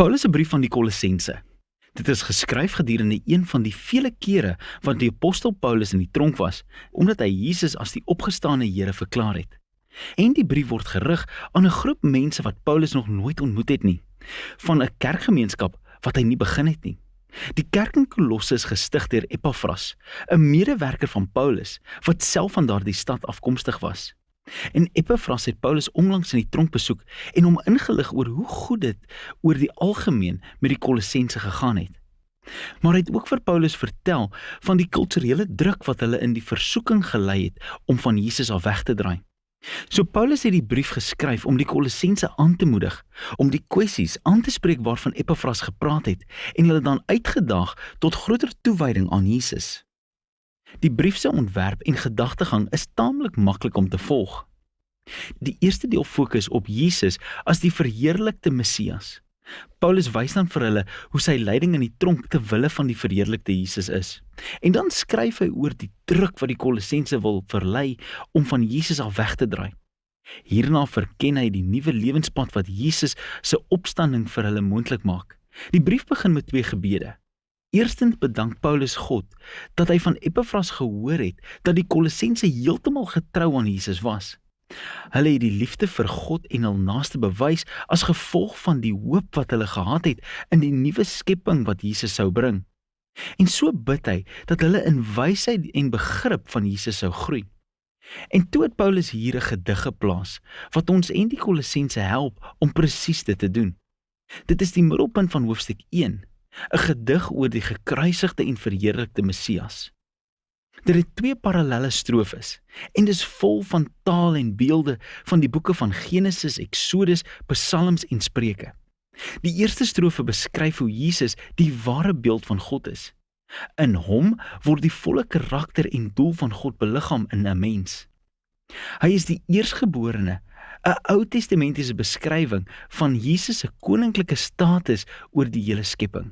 Paulus se brief aan die Kolossense. Dit is geskryf gedurende een van die vele kere wat die apostel Paulus in die tronk was, omdat hy Jesus as die opgestane Here verklaar het. En die brief word gerig aan 'n groep mense wat Paulus nog nooit ontmoet het nie, van 'n kerkgemeenskap wat hy nie begin het nie. Die kerk in Kolosse is gestig deur Epaphras, 'n medewerker van Paulus, wat self van daardie stad afkomstig was. En Epaphras het Paulus onlangs in die tronk besoek en hom ingelig oor hoe goed dit oor die algemeen met die Kolossense gegaan het. Maar hy het ook vir Paulus vertel van die kulturele druk wat hulle in die versoeking gelei het om van Jesus af weg te draai. So Paulus het die brief geskryf om die Kolossense aan te moedig, om die kwessies aan te spreek waarvan Epaphras gepraat het en hulle dan uitgedaag tot groter toewyding aan Jesus. Die brief se ontwerp en gedagtegang is taamlik maklik om te volg. Die eerste deel fokus op Jesus as die verheerlikte Messias. Paulus wys dan vir hulle hoe sy lyding in die tronk te wille van die verheerlikte Jesus is. En dan skryf hy oor die druk wat die Kolossense wil verlei om van Jesus af weg te draai. Hierna verken hy die nuwe lewenspad wat Jesus se opstanding vir hulle moontlik maak. Die brief begin met 2 gebede. Eerstens bedank Paulus God dat hy van Epaphras gehoor het dat die Kolossense heeltemal getrou aan Jesus was. Hulle het die liefde vir God en hul naaste bewys as gevolg van die hoop wat hulle gehad het in die nuwe skepping wat Jesus sou bring. En so bid hy dat hulle in wysheid en begrip van Jesus sou groei. En toe het Paulus hier 'n gedig geplaas wat ons en die Kolossense help om presies dit te doen. Dit is die middelpunt van hoofstuk 1, 'n gedig oor die gekruisigde en verheerlikte Messias. Dit het 2 parallelle strofes en dis vol van taal en beelde van die boeke van Genesis, Exodus, Psalms en Spreuke. Die eerste strofe beskryf hoe Jesus die ware beeld van God is. In hom word die volle karakter en doel van God beliggaam in 'n mens. Hy is die eerstgeborene, 'n Ou Testamentiese beskrywing van Jesus se koninklike status oor die hele skepping.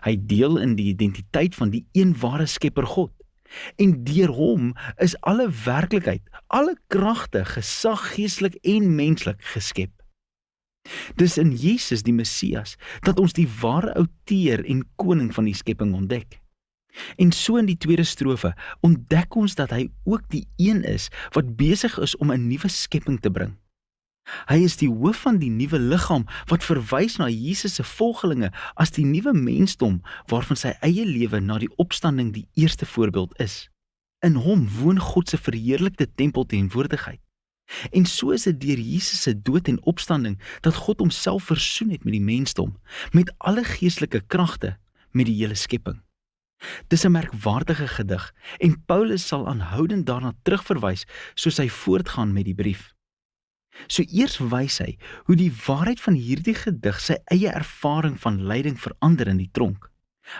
Hy deel in die identiteit van die een ware skepper God. En deur hom is alle werklikheid, alle kragte, gesag, geestelik en menslik geskep. Dis in Jesus die Messias dat ons die ware outeur en koning van die skepping ontdek. En so in die tweede strofe ontdek ons dat hy ook die een is wat besig is om 'n nuwe skepping te bring. Hy is die hoof van die nuwe liggaam wat verwys na Jesus se volgelinge as die nuwe mensdom waarvan sy eie lewe na die opstanding die eerste voorbeeld is. In hom woon God se verheerlikte tempel teenwoordigheid. En so is dit deur Jesus se dood en opstanding dat God homself versoen het met die mensdom, met alle geestelike kragte, met die hele skepping. Dis 'n merkwaardige gedig en Paulus sal aanhoudend daarna terugverwys soos hy voortgaan met die brief. So eers wys hy hoe die waarheid van hierdie gedig sy eie ervaring van lyding verander in die tronk.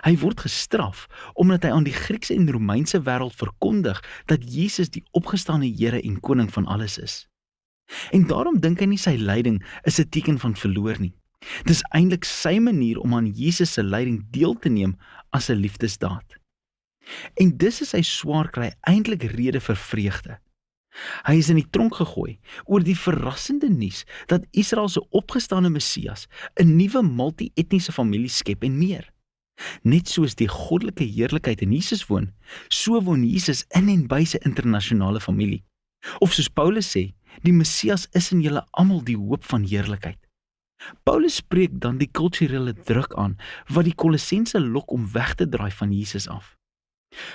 Hy word gestraf omdat hy aan die Griekse en Romeinse wêreld verkondig dat Jesus die opgestane Here en koning van alles is. En daarom dink hy nie sy lyding is 'n teken van verloor nie. Dis eintlik sy manier om aan Jesus se lyding deel te neem as 'n liefdesdaad. En dis is sy swaar kry eintlik rede vir vreugde. Hy is in die tronk gegooi oor die verrassende nuus dat Israel se opgestane Messias 'n nuwe multi-etniese familie skep en meer. Net soos die goddelike heerlikheid in Jesus woon, so woon Jesus in en by sy internasionale familie. Of soos Paulus sê, die Messias is in julle almal die hoop van heerlikheid. Paulus spreek dan die kulturele druk aan wat die Kolossense lok om weg te draai van Jesus af.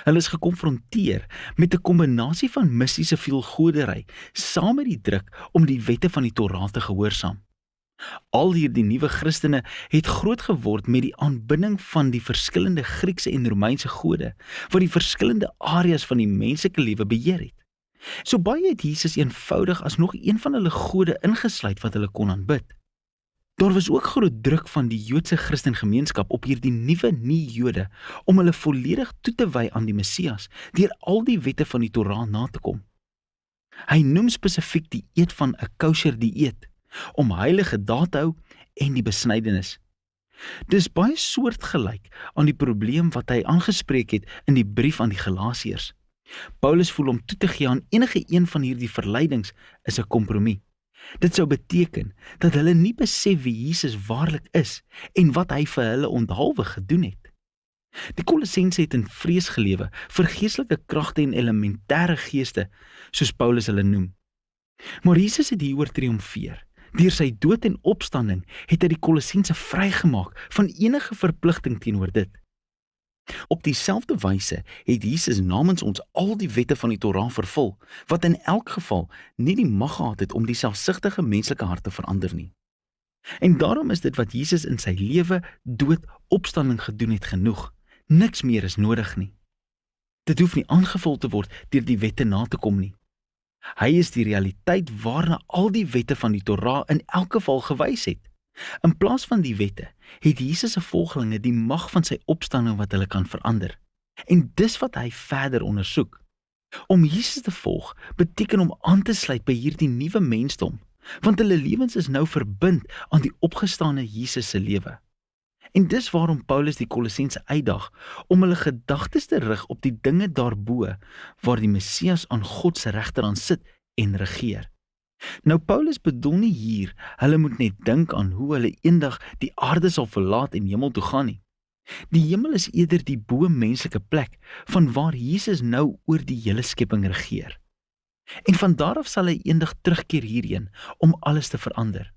Hulle is gekonfronteer met 'n kombinasie van mistiese veelgodery saam met die druk om die wette van die Torah te gehoorsaam. Al hierdie nuwe Christene het groot geword met die aanbidding van die verskillende Griekse en Romeinse gode wat die verskillende areas van die menslike lewe beheer het. So baie het Jesus eenvoudig as nog een van hulle gode ingesluit wat hulle kon aanbid. Daar was ook groot druk van die Joodse Christengemeenskap op hierdie nuwe nie-Jode om hulle volledig toe te wy aan die Messias deur al die wette van die Torah na te kom. Hy noem spesifiek die eet van 'n kosher dieet om heilige dae te hou en die besnydenis. Dis baie soortgelyk aan die probleem wat hy aangespreek het in die brief aan die Galasiërs. Paulus voel om toe te gee aan enige een van hierdie verleidings is 'n kompromie. Dit sou beteken dat hulle nie besef wie Jesus waarlik is en wat hy vir hulle onthaalwe gedoen het. Die Kolossense het in vrees gelewe vir geestelike kragte en elementêre geeste, soos Paulus hulle noem. Maar Jesus het hieroor triomfeer. Deur sy dood en opstanding het hy die Kolossense vrygemaak van enige verpligting teenoor dit. Op dieselfde wyse het Jesus namens ons al die wette van die Torah vervul, wat in elk geval nie die mag gehad het om die selfsugtige menslike hart te verander nie. En daarom is dit wat Jesus in sy lewe, dood, opstanding gedoen het genoeg. Niks meer is nodig nie. Dit hoef nie aangevul te word deur die wette na te kom nie. Hy is die realiteit waarna al die wette van die Torah in elk geval gewys het. In plaas van die wette, het Jesus se volgelinge die mag van sy opstanding wat hulle kan verander. En dis wat hy verder ondersoek. Om Jesus te volg, beteken om aan te sluit by hierdie nuwe mensdom, want hulle lewens is nou verbind aan die opgestane Jesus se lewe. En dis waarom Paulus die Kolossense uitdaag om hulle gedagtes te rig op die dinge daarbo, waar die Messias aan God se regterhand sit en regeer. Nou Paulus bedoel nie hier, hulle moet net dink aan hoe hulle eendag die aarde sal verlaat en hemel toe gaan nie. Die hemel is eerder die bo-menslike plek, van waar Jesus nou oor die hele skepping regeer. En van daar af sal hy eendag terugkeer hierheen, om alles te verander.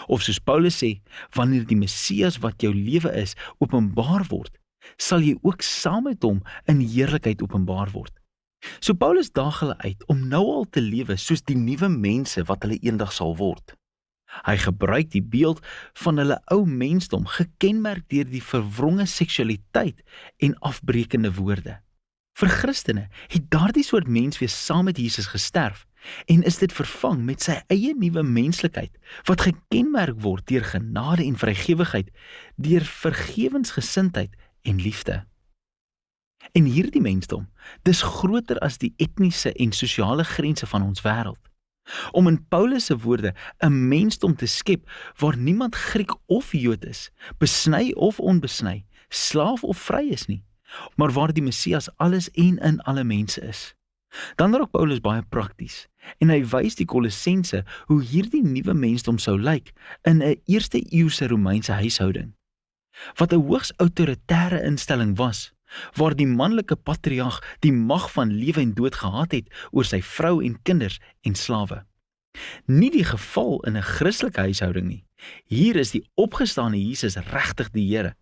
Of soos Paulus sê, wanneer die Messias wat jou lewe is, openbaar word, sal jy ook saam met hom in heerlikheid openbaar word. So Paulus daag hulle uit om nou al te lewe soos die nuwe mense wat hulle eendag sal word. Hy gebruik die beeld van hulle ou mensdom, gekenmerk deur die verwronge seksualiteit en afbreekende woorde. Vir Christene het daardie soort menswees saam met Jesus gesterf, en is dit vervang met sy eie nuwe menslikheid, wat gekenmerk word deur genade en vrygewigheid, deur vergewensgesindheid en liefde. En hierdie mensdom, dis groter as die etniese en sosiale grense van ons wêreld. Om in Paulus se woorde 'n mensdom te skep waar niemand Griek of Jood is, besny of onbesny, slaaf of vry is nie, maar waar die Messias alles en in alle mense is. Dan raak Paulus baie prakties, en hy wys die Kolossense hoe hierdie nuwe mensdom sou lyk in 'n eerste eeuse Romeinse huishouding, wat 'n hoogs autoritaire instelling was, waar die manlike patriarg die mag van lewe en dood gehad het oor sy vrou en kinders en slawe. Nie die geval in 'n Christelike huishouding nie. Hier is die opgestane Jesus regtig die Here.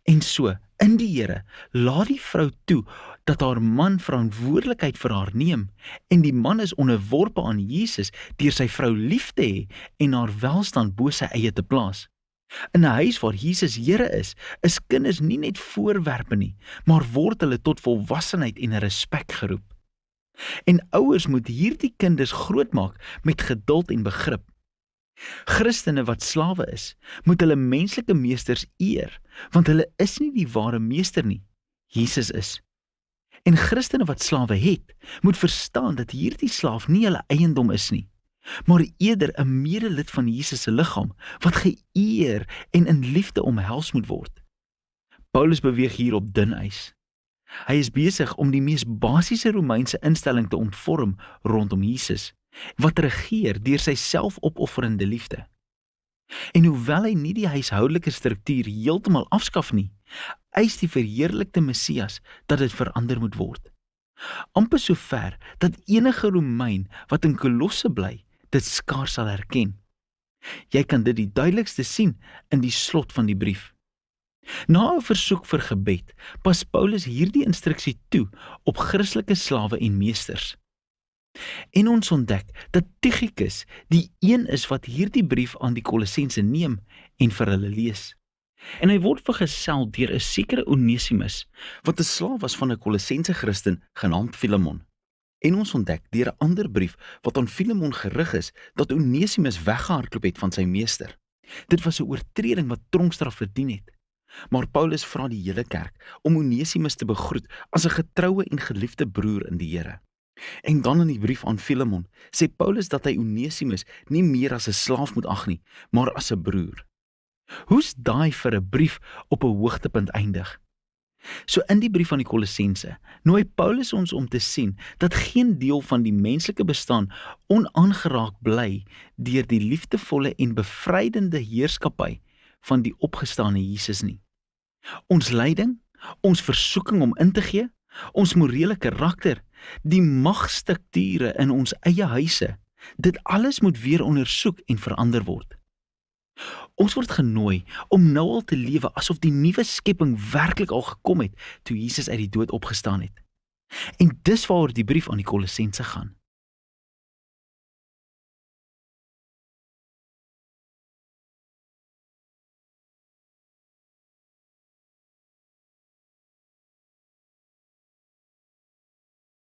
En so, in die Here, laat die vrou toe dat haar man verantwoordelikheid vir haar neem, en die man is onderworpe aan Jesus deur sy vrou lief te hê en haar welstand bo sy eie te plaas. In 'n huis waar Jesus Here is kinders nie net voorwerpe nie, maar word hulle tot volwassenheid en respek geroep. En ouers moet hierdie kinders grootmaak met geduld en begrip. Christene wat slawe is, moet hulle menslike meesters eer, want hulle is nie die ware meester nie, Jesus is. En Christene wat slawe het, moet verstaan dat hierdie slaaf nie hulle eiendom is nie, maar eerder 'n medelid van Jesus se liggaam, wat geëer en in liefde omhels moet word. Paulus beweeg hier op dun ys. Hy is besig om die mees basiese Romeinse instelling te ontvorm rondom Jesus, wat regeer deur sy selfopofferende liefde. En hoewel hy nie die huishoudelike struktuur heeltemal afskaf nie, eis die verheerlikte Messias dat dit verander moet word. Amper so ver dat enige Romein wat in Kolosse bly, dit skaars sal herken. Jy kan dit die duidelikste sien in die slot van die brief. Na 'n versoek vir gebed, pas Paulus hierdie instruksie toe op Christelike slawe en meesters. En ons ontdek dat Tychicus die een is wat hierdie brief aan die Kolossense neem en vir hulle lees. En hy word vergesel deur 'n sekere Onesimus, wat 'n slaaf was van 'n Kolossense Christen genaamd Filemon. En ons ontdek deur 'n ander brief wat aan Filemon gerig is, dat Onesimus weggehardloop het van sy meester. Dit was 'n oortreding wat tronkstraf verdien het. Maar Paulus vra die hele kerk om Onesimus te begroet as 'n getroue en geliefde broer in die Here. En dan in die brief aan Filemon sê Paulus dat hy Onesimus nie meer as 'n slaaf moet ag nie, maar as 'n broer. Hoe's daai vir 'n brief op 'n hoogtepunt eindig? So in die brief aan die Kolossense nooi Paulus ons om te sien dat geen deel van die menslike bestaan onaangeraak bly deur die liefdevolle en bevrydende heerskappy van die opgestane Jesus nie. Ons lyding, ons versoeking om in te gee, ons morele karakter, die magstrukture in ons eie huise, dit alles moet weer ondersoek en verander word. Ons word genooi om nou al te lewe asof die nuwe skepping werklik al gekom het toe Jesus uit die dood opgestaan het. En dis waaroor die brief aan die Kolossense gaan.